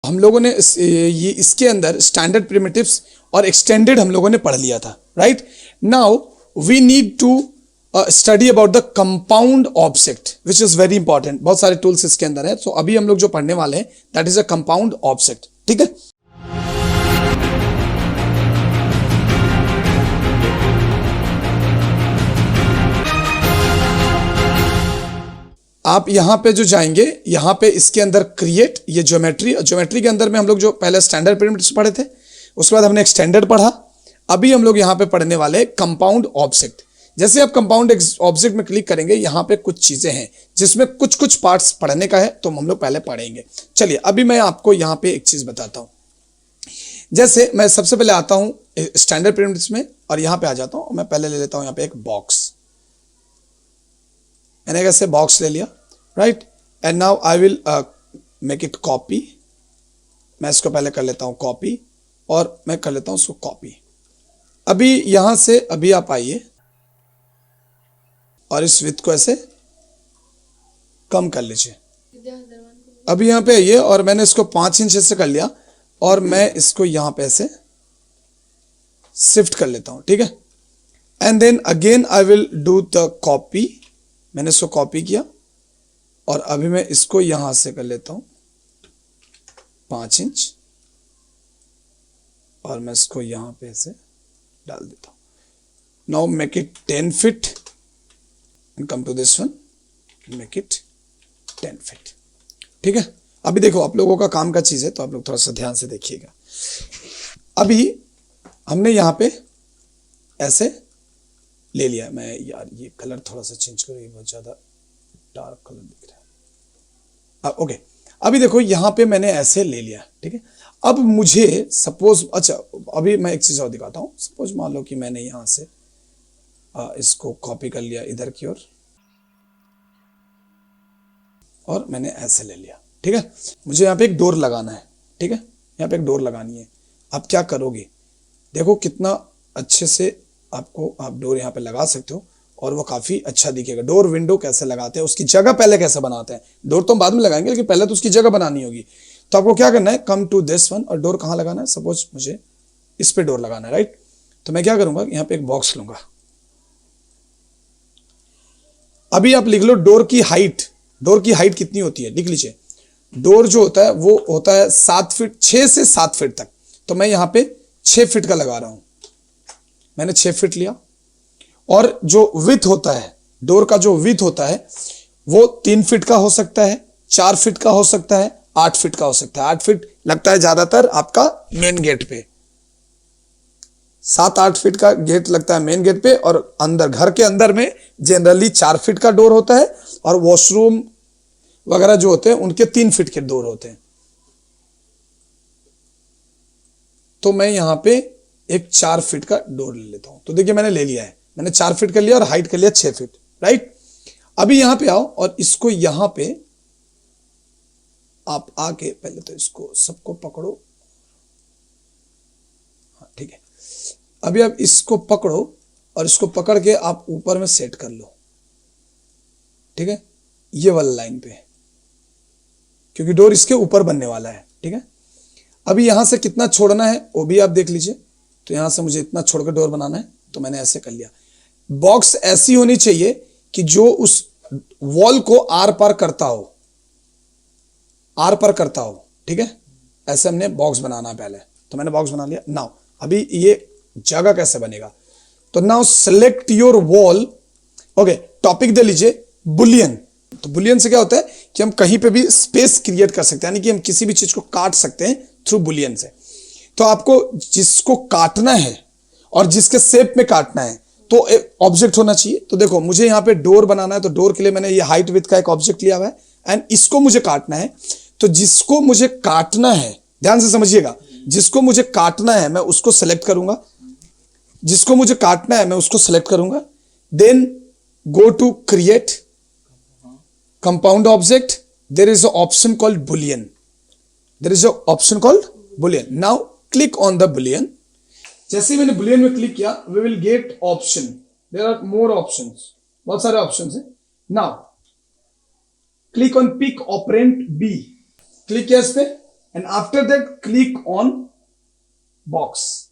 हम लोगों ने ये इसके अंदर स्टैंडर्ड प्रिमिटिव्स और एक्सटेंडेड हम लोगों ने पढ़ लिया था, right. Now we need to study about the compound object which is very important. बहुत सारे टूल्स इसके अंदर है। सो अभी हम लोग जो पढ़ने वाले हैं that is a compound object, ठीक है। आप यहां पे जो जाएंगे, यहां पे इसके अंदर क्रिएट, ये ज्योमेट्री के अंदर में हम लोग जो पहले स्टैंडर्ड प्रिमिटिव्स पढ़े थे, उसके बाद हमने एक्सटेंडेड पढ़ा। अभी हम लोग यहां पे पढ़ने वाले कंपाउंड ऑब्जेक्ट। जैसे आप कंपाउंड ऑब्जेक्ट में क्लिक करेंगे, यहां पे कुछ चीजें हैं जिसमें कुछ कुछ पार्ट्स पढ़ने का है, तो हम लोग पहले पढ़ेंगे। चलिए अभी मैं आपको यहां पे एक चीज बताता हूं। जैसे मैं सबसे पहले आता हूं स्टैंडर्ड प्रिमिटिव्स में और यहां पे आ जाता हूं। मैं पहले ले लेता हूं यहां पे एक बॉक्स। मैंने कैसे बॉक्स ले लिया, right. And now I will make it copy. मैं इसको पहले कर लेता हूं कॉपी और मैं कर लेता हूं उसको कॉपी। अभी यहां से अभी आप आइए और इस विड्थ को ऐसे कम कर लीजिए। अभी यहां पे आइए और मैंने इसको 5 इंच से कर लिया और मैं इसको यहां पे ऐसे शिफ्ट कर लेता हूं, ठीक है। And then again I will do the copy. मैंने इसको कॉपी किया और अभी मैं इसको यहां से कर लेता हूं 5 इंच और मैं इसको यहां पे ऐसे डाल देता हूं। Now make it 10 feet and come to this one, make it 10 feet, ठीक है। अभी देखो आप लोगों का काम का चीज है, तो आप लोग थोड़ा सा ध्यान से देखिएगा। अभी हमने यहां पे ऐसे ले लिया। मैं यार ये कलर थोड़ा सा चेंज करो, ये बहुत ज्यादा डार्क कलर दिख रहा है। ओके, अभी देखो यहां पे मैंने ऐसे ले लिया, ठीक है। अब मुझे सपोज, अच्छा अभी मैं एक चीज और दिखाता हूं। सपोज मान लो कि मैंने यहां से इसको कॉपी कर लिया इधर की ओर और मैंने ऐसे ले लिया, ठीक है। मुझे यहाँ पे एक डोर लगाना है, ठीक है। यहाँ पे एक डोर लगानी है। आप क्या करोगे, देखो कितना अच्छे से आप डोर यहाँ पे लगा सकते हो और वो काफी अच्छा दिखेगा। डोर विंडो कैसे लगाते हैं, उसकी जगह पहले कैसे बनाते हैं। डोर तो हम बाद में लगाएंगे, लेकिन पहले तो उसकी जगह बनानी होगी। तो आपको क्या करना है, कम टू दिस वन। और डोर कहाँ लगाना है, सपोज मुझे इस पे डोर लगाना है, राइट। तो मैं क्या करूंगा, यहाँ पे एक बॉक्स लूंगा। अभी आप लिख लो डोर की हाइट। डोर की हाइट कितनी होती है, लिख लीजिए। डोर जो होता है वो होता है 7 फीट, 6 से 7 फीट तक। तो मैं यहां पे 6 फीट का लगा रहा हूं। मैंने 6 फीट लिया। और जो विड्थ होता है, डोर का जो विड्थ होता है वो 3 फीट का हो सकता है, 4 फीट का हो सकता है, 8 फीट का हो सकता है। 8 फीट लगता है ज्यादातर आपका मेन गेट पे। 7-8 फीट का गेट लगता है मेन गेट पे। और अंदर, घर के अंदर में जनरली 4 फीट का डोर होता है और वॉशरूम वगैरह जो होते हैं उनके 3 फीट के डोर होते हैं। तो मैं यहां पे एक 4 फीट का डोर ले लेता हूं। तो देखिए मैंने ले लिया है, मैंने 4 फीट कर लिया और हाइट कर लिया 6 फीट, राइट। अभी यहां पे आओ और इसको यहां पे आप आके पहले तो इसको सबको पकड़ो, हाँ ठीक है। अभी आप इसको पकड़ो और इसको पकड़ के आप ऊपर में सेट कर लो, ठीक है, ये वाला लाइन पे, क्योंकि डोर इसके ऊपर बनने वाला है, ठीक है। अभी यहां से कितना छोड़ना है वो भी आप देख लीजिए। तो यहां से मुझे इतना छोड़कर डोर बनाना है, तो मैंने ऐसे कर लिया। बॉक्स ऐसी होनी चाहिए कि जो उस वॉल को आर पार करता हो, आर पार करता हो, ठीक है। ऐसे हमने बॉक्स बनाना है पहले। तो मैंने बॉक्स बना लिया। नाउ अभी ये जगह कैसे बनेगा, तो now select your wall. Okay, topic दे लीजिए बुलियन। तो बुलियन से क्या होता है कि हम कहीं पे भी स्पेस क्रिएट कर सकते हैं, यानी कि हम किसी भी चीज को काट सकते हैं थ्रू बुलियन से। तो आपको जिसको काटना है और जिसके शेप में काटना है तो एक ऑब्जेक्ट होना चाहिए। तो देखो मुझे यहाँ पे डोर बनाना है, तो डोर के लिए मैंने ये हाइट विड्थ का एक ऑब्जेक्ट लिया हुआ है एंड इसको मुझे काटना है। तो जिसको मुझे काटना है, ध्यान से समझिएगा, जिसको मुझे काटना है मैं उसको सेलेक्ट करूंगा। जिसको मुझे काटना है मैं उसको सेलेक्ट करूंगा। Then go to create compound object. There is a option called Boolean. There is a option called Boolean. Now click on the Boolean. जैसे ही मैंने बुलियन में क्लिक किया, we will get option. There are more options, बहुत सारे options हैं। Now click on pick operand B. Click किया इस पे and after that click on box,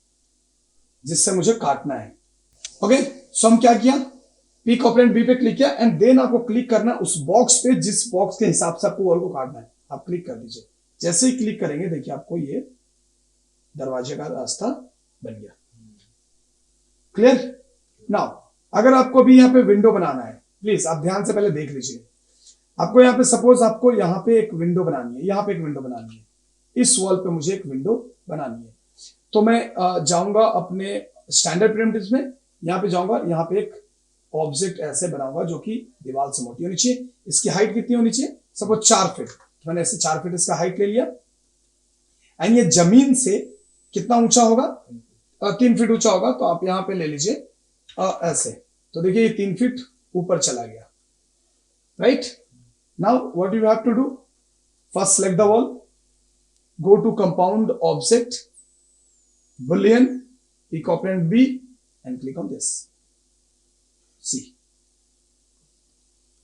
जिससे मुझे काटना है। ओके, सो हम क्या किया, पी ऑपरेंड बी पे क्लिक किया एंड देन आपको क्लिक करना है उस बॉक्स पे जिस बॉक्स के हिसाब से आपको वॉल को काटना है। आप क्लिक कर दीजिए। जैसे ही क्लिक करेंगे देखिए आपको ये दरवाजे का रास्ता बन गया। क्लियर? नाउ अगर आपको भी यहाँ पे विंडो बनाना है, प्लीज आप ध्यान से पहले देख लीजिए। आपको यहाँ पे सपोज आपको यहाँ पे एक विंडो बनानी है, यहाँ पे एक विंडो बनानी है, इस वॉल पे मुझे एक विंडो बनानी है। तो मैं जाऊंगा अपने स्टैंडर्ड प्रिमिटिव्स में, यहाँ पे जाऊंगा, यहाँ पे एक ऑब्जेक्ट ऐसे बनाऊंगा जो कि दीवार से मोटी होनी चाहिए। इसकी हाइट कितनी होनी चाहिए, सपोज 4 फीट। मैंने ऐसे 4 फीट इसका हाइट ले लिया एंड ये जमीन से कितना ऊंचा होगा, 3 फीट ऊंचा होगा। तो आप यहाँ पे ले लीजिए ऐसे, तो देखिए ये 3 फीट ऊपर चला गया। Right? Now what you have to do, first select the wall, go to compound object, boolean, pick operand B and click on this. See.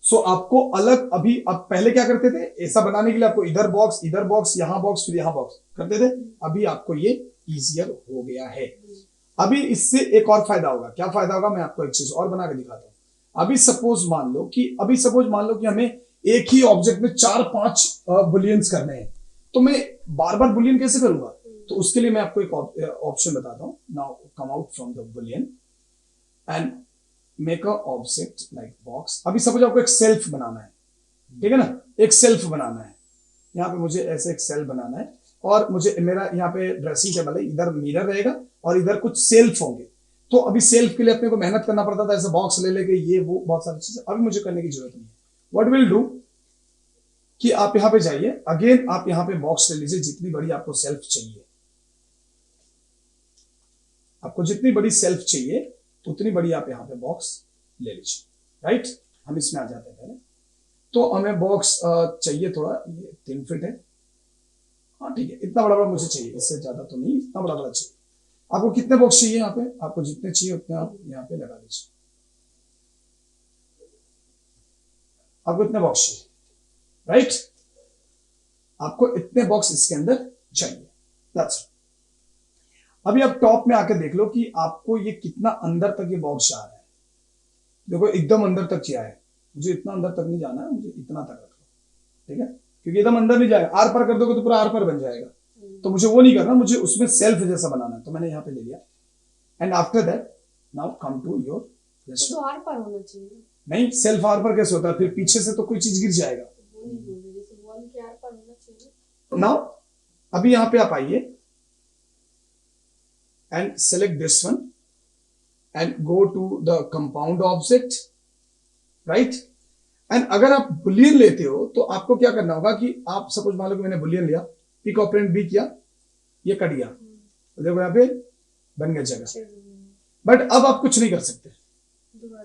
So आपको अलग, अभी अब पहले क्या करते थे, ऐसा बनाने के लिए आपको इधर बॉक्स, यहां बॉक्स, फिर यहां बॉक्स करते थे। अभी आपको ये इजियर हो गया है। अभी इससे एक और फायदा होगा। क्या फायदा होगा, मैं आपको एक चीज और बना के दिखाता हूं। अभी सपोज मान लो कि हमें एक ही ऑब्जेक्ट में 4-5 बुलियंस करने हैं, तो मैं बार बार बुलियन कैसे करूंगा? तो उसके लिए मैं आपको एक ऑप्शन बताता हूं। Now come out from the boolean and make a object like box. अभी सपोज आपको एक सेल्फ बनाना है, ठीक है ना, एक सेल्फ बनाना है। यहाँ पे मुझे ऐसे एक सेल्फ बनाना है और मुझे मेरा यहाँ पे ड्रेसिंग टेबल है, इधर मिरर रहेगा और इधर कुछ सेल्फ होंगे। तो अभी सेल्फ के लिए अपने को मेहनत करना पड़ता था, ऐसे बॉक्स ले लेके ये वो बहुत सारी चीजें, अभी मुझे करने की जरूरत नहीं है। व्हाट विल डू कि आप यहाँ पे जाइए, अगेन आप यहाँ पे बॉक्स ले लीजिए, जितनी बड़ी आपको सेल्फ चाहिए, आपको जितनी बड़ी सेल्फ चाहिए उतनी बड़ी आप यहाँ पे बॉक्स ले लीजिए। राइट? हम इसमें आ जाते हैं पहले। तो हमें बॉक्स चाहिए थोड़ा, ये 3 फीट है, हाँ ठीक है, इतना बड़ा मुझे चाहिए, इससे ज्यादा तो नहीं, इतना बड़ा चाहिए। आपको कितने बॉक्स चाहिए यहाँ पे, आपको जितने चाहिए उतने आप यहाँ पे लगा लीजिए। आपको इतने बॉक्स चाहिए, राइट? आपको इतने बॉक्स इसके अंदर चाहिए। दैट्स। अभी आप टॉप में आके देख लो कि आपको ये कितना अंदर तक ये बॉक्स जा रहा है। देखो एकदम अंदर तक चाहिए है, मुझे इतना अंदर तक नहीं जाना है, मुझे इतना तक रख लो, ठीक है, क्योंकि एकदम अंदर नहीं जाएगा। आर पार कर दोगे तो पूरा आर पार बन जाएगा, तो मुझे वो नहीं करना, मुझे उसमें सेल्फ जैसा बनाना है। तो मैंने यहाँ पे ले लिया and after that now come to your, तो आर पार होना चाहिए नहीं, सेल्फ आर पार कैसे होता है, फिर पीछे से तो कोई चीज गिर जाएगा। नाउ अभी यहाँ पे आप आइए and select this one and go to the compound object, right? and अगर आप बुलियन लेते हो तो आपको क्या करना होगा कि आप सपोज मान लो कि मैंने बुलियन लिया, पिक ऑपरेंड बी किया, ये कट गया, तो देखो यहाँ पे बन गया जगह। बट अब आप कुछ नहीं कर सकते,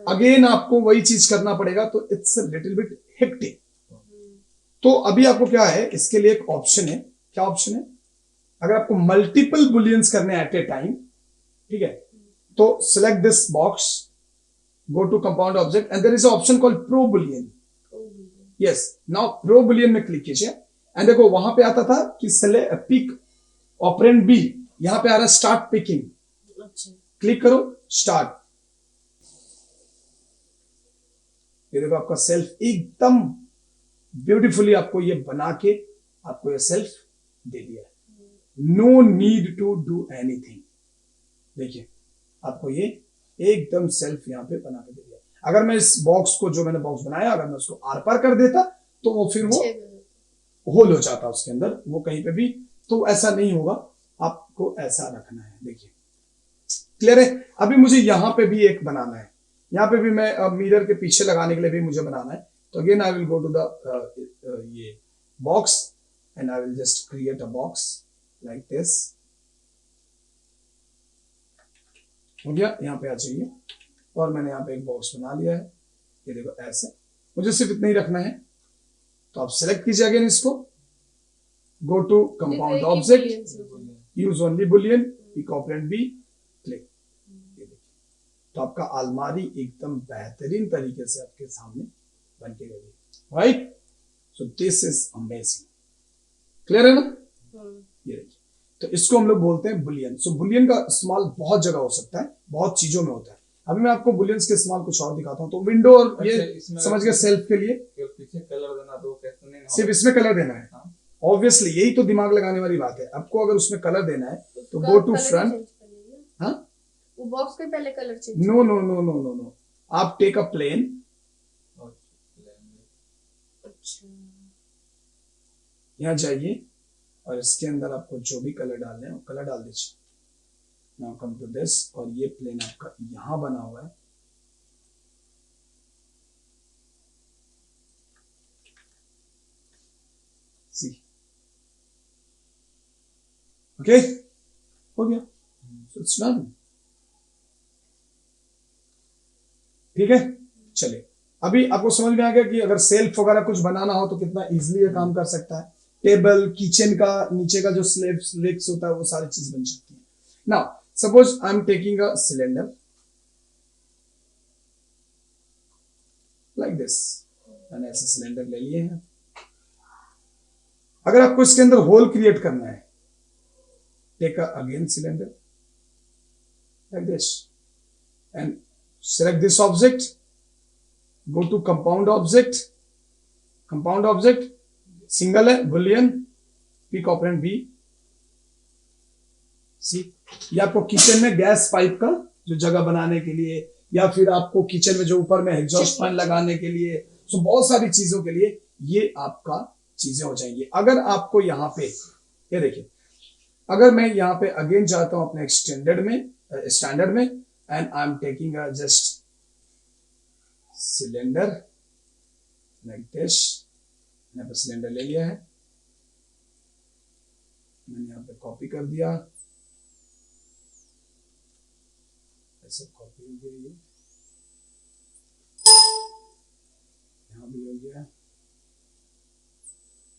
अगेन आपको वही चीज करना पड़ेगा, तो it's a little bit hectic. तो अभी आपको क्या है, इसके लिए एक ऑप्शन है। क्या ऑप्शन है? अगर आपको मल्टीपल बुलियंस करने एट ए टाइम, ठीक है, तो select this box, go to compound object and there is option called pro boolean. Yes, now pro boolean में क्लिक कीजिए एंड देखो वहां पे आता था कि पिक ऑपरेंड बी, यहां पे आ रहा है स्टार्ट पिकिंग। क्लिक करो, स्टार्ट। ये देखो आपका सेल्फ एकदम ब्यूटीफुली आपको ये बना के आपको ये सेल्फ दे दिया है। No need to do anything. देखिए आपको ये एकदम सेल्फ यहाँ पे बना के दे दिया। अगर मैं इस बॉक्स को, जो मैंने बॉक्स बनाया, अगर मैं उसको आर पार कर देता तो वो फिर वो होल हो जाता उसके अंदर, वो कहीं पे भी, तो ऐसा नहीं होगा, आपको ऐसा रखना है। देखिए क्लियर है? अभी मुझे यहाँ पे भी एक बनाना है, यहाँ पे भी मैं मिरर के पीछे लगाने के लिए भी मुझे बनाना है। तो again I will go to the ये box and I will just create a box like this. हो गया, यहाँ पे आ जाइए और मैंने यहाँ पे एक बॉक्स बना लिया है। ये देखो ऐसे, मुझे सिर्फ इतना ही रखना है। तो आप सेलेक्ट कीजिए अगेन इसको, go to compound object, use only boolean, pick operand B, click. तो आपका अलमारी एकदम बेहतरीन तरीके से आपके सामने बन के ready, right? So this is amazing. Clear है ना? ये देखिए, तो इसको हम लोग बोलते हैं बुलियन। सो बुलियन का इस्तेमाल बहुत जगह हो सकता है, बहुत चीजों में होता है। अभी मैं आपको बुलियंस के इस्तेमाल कुछ और दिखाता हूँ। तो विंडो और ये समझ गए सेल्फ के लिए पीछे कलर देना तो कैसे नहीं सिर्फ इसमें कलर देना है। ऑब्वियसली यही तो दिमाग लगाने वाली बात है। आपको अगर उसमें कलर देना है तो गो टू फ्रंट। हाँ, वो बॉक्स के पहले colour change. No no no no no no, आप टेक अ प्लेन, अच्छा, यहाँ जाइए और इसके अंदर आपको जो भी कलर डालने हैं वो कलर डाल दीजिए। नाउ कम टू दिस, और ये प्लेन आपका यहां बना हुआ है। सी, ओके, हो गया, सो इट्स डन। ठीक है, चलिए अभी आपको समझ में आ गया कि अगर सेल्फ वगैरह कुछ बनाना हो तो कितना इजीली ये काम कर सकता है। टेबल, किचन का नीचे का जो स्लैब्स लेग्स होता है वो सारी चीज बन सकती है। Now suppose I am taking a cylinder like this, मैंने ऐसे सिलेंडर ले लिए हैं। अगर आपको इसके अंदर होल क्रिएट करना है, take again cylinder like this and select this object, go to compound object, single है, boolean, pick operand b। See, ये आपको किचन में गैस पाइप का जो जगह बनाने के लिए, या फिर आपको किचन में जो ऊपर में एग्जॉस्ट फैन लगाने के लिए, सो बहुत सारी चीजों के लिए ये आपका चीजें हो जाएंगी। अगर आपको यहाँ पे, ये देखिए, अगर मैं यहाँ पे अगेन जाता हूं अपने स्टैंडर्ड में and I'm taking a just cylinder like this। यहाँ पे सिलेंडर ले लिया है, मैंने यहाँ पे कॉपी कर दिया, ऐसे कॉपी हो गया, ये यहाँ भी हो गया,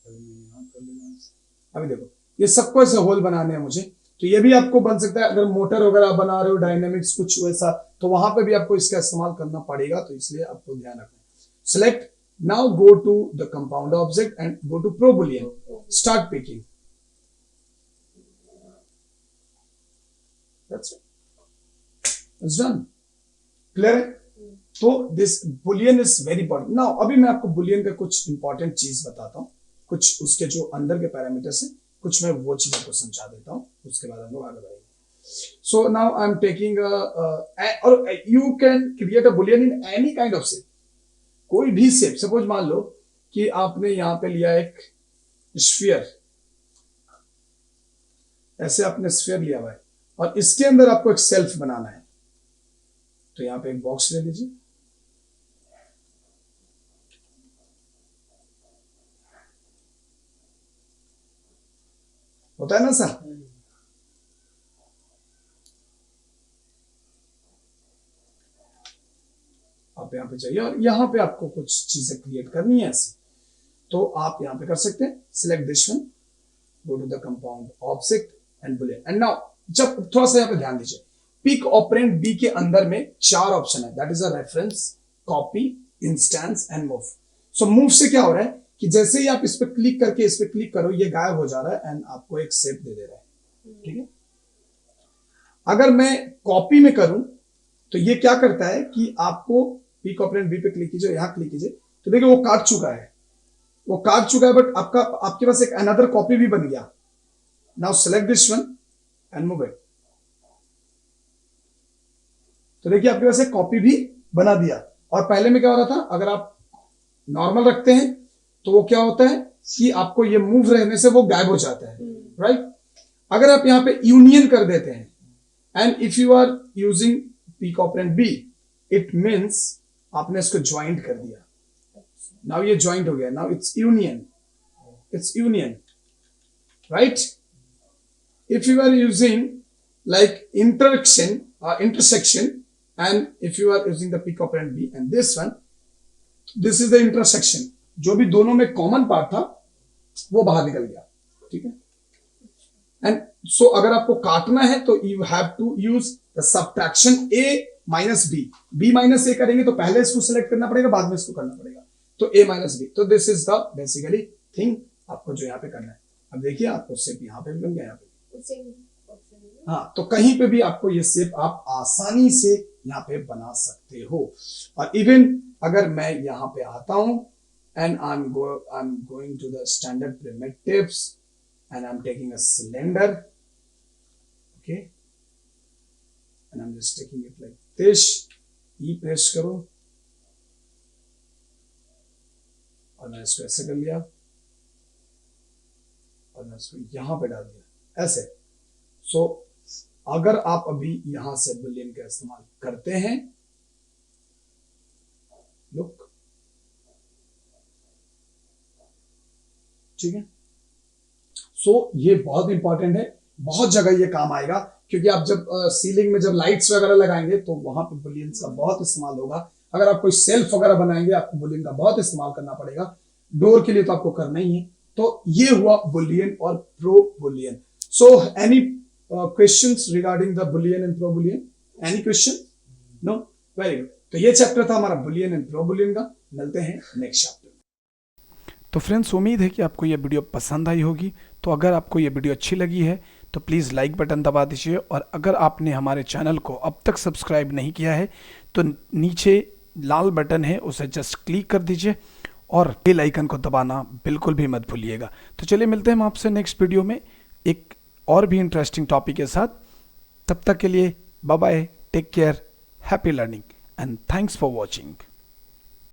अभी मैं यहाँ कर लूंगा। अभी देखो ये सबको ऐसे होल बनाने हैं मुझे, तो ये भी आपको बन सकता है। अगर मोटर वगैरह बना रहे हो, डायनेमिक्स कुछ वैसा, तो वहां पे भी आपको इसका इस्तेमाल करना पड़ेगा, तो इसलिए आपको ध्यान रखना है। Select, now go to the compound object and go to pro boolean, start picking, that's it, it's done. Clear है? तो this boolean is very important. Now अभी मैं आपको बुलियन का कुछ इंपॉर्टेंट चीज बताता हूं, कुछ उसके जो अंदर के पैरामीटर्स हैं, कुछ मैं वो चीज आपको समझा देता हूं, उसके बाद हम लोग आगे बढ़ेंगे। So now I am taking और you can create a boolean in any kind of shape, कोई भी शेप। सपोज मान लो कि आपने यहां पे लिया एक स्फीयर, ऐसे आपने स्फीयर लिया हुआ है और इसके अंदर आपको एक सेल्फ बनाना है, तो यहां पे एक बॉक्स ले लीजिए, होता है ना सर। आप यहां पे जाइए और यहां पे आपको कुछ चीजें क्रिएट करनी है ऐसी, तो आप यहां पे कर सकते हैं। Select this one, go to the compound object and boolean. And now जब थोड़ा सा यहां पे ध्यान दीजिए, पिक ऑपरेंड बी के अंदर में 4 ऑप्शन है, that is a reference, copy, instance and move. So move से क्या हो रहा है कि जैसे ही आप इस पे क्लिक करके इस पे क्लिक करो, ये गायब हो जा रहा है एंड आपको एक शेप दे रहा है। ठीक है, अगर मैं कॉपी में करूं तो ये क्या करता है कि आपको पिक ऑपरेंड बी पे क्लिक कीजिए, यहां क्लिक कीजिए, तो देखिए वो काट चुका है, बट आपके पास एक अनदर कॉपी भी बन गया। Now select this one and move it, तो देखिए आपके पास एक कॉपी भी बना दिया। और पहले में क्या हो रहा था, अगर आप नॉर्मल रखते हैं तो वो क्या होता है कि आपको ये मूव रहने से वो गायब हो जाता है, राइट। अगर आप यहां पे यूनियन कर देते हैं, and if you are using pick operand B, it means आपने इसको ज्वाइंट कर दिया। नाउ ये ज्वाइंट हो गया, now it's union, right. If you are using like intersection, and if you are using the pick operand B and this one, this is the intersection, जो भी दोनों में कॉमन पार्ट था वो बाहर निकल गया। ठीक है, एंड सो अगर आपको काटना है तो you have to use the subtraction A minus B minus A करेंगे तो पहले इसको सिलेक्ट करना पड़ेगा, बाद में इसको करना पड़ेगा, तो A माइनस B। तो this is the basically thing आपको जो यहाँ पे करना है। अब देखिए आपको शेप यहाँ पे भी बन गया, यहाँ पे। सेम ऑप्शन है। हाँ, तो कहीं पे भी आपको ये शेप आप आसानी से यहाँ पे बना सकते हो। और इवन अगर मैं यहाँ पे आता हूं and I'm going to the standard primitives and I'm taking a cylinder, okay, and I'm just taking it like this, E press करो और मैं इसको ऐसे कर लिया और मैं इसको यहां पे डाल दिया ऐसे। सो अगर आप अभी यहां से बुलियन का इस्तेमाल करते हैं, लुक, ठीक है। सो ये बहुत इंपॉर्टेंट है, बहुत जगह ये काम आएगा, क्योंकि आप जब सीलिंग में जब लाइट्स वगैरह लगाएंगे तो वहां पे बुलियंस का बहुत इस्तेमाल होगा। अगर आप कोई सेल्फ वगैरह बनाएंगे आपको बुलियन का बहुत इस्तेमाल करना पड़ेगा। डोर के लिए तो आपको करना ही है। तो ये हुआ बुलियन और pro boolean. So any questions regarding the boolean and pro boolean? Any question? No? Very good. तो ये चैप्टर था हमारा बुलियन एंड प्रो बुलियन का। मिलते हैं नेक्स्ट चैप्टर। तो फ्रेंड्स, उम्मीद है कि आपको ये वीडियो पसंद आई होगी। तो अगर आपको ये वीडियो अच्छी लगी है तो प्लीज़ लाइक बटन दबा दीजिए, और अगर आपने हमारे चैनल को अब तक सब्सक्राइब नहीं किया है तो नीचे लाल बटन है, उसे जस्ट क्लिक कर दीजिए और बेल आइकन को दबाना बिल्कुल भी मत भूलिएगा। तो चलिए मिलते हैं हम आपसे नेक्स्ट वीडियो में एक और भी इंटरेस्टिंग टॉपिक के साथ। तब तक के लिए bye bye, take care, happy learning and thanks for watching.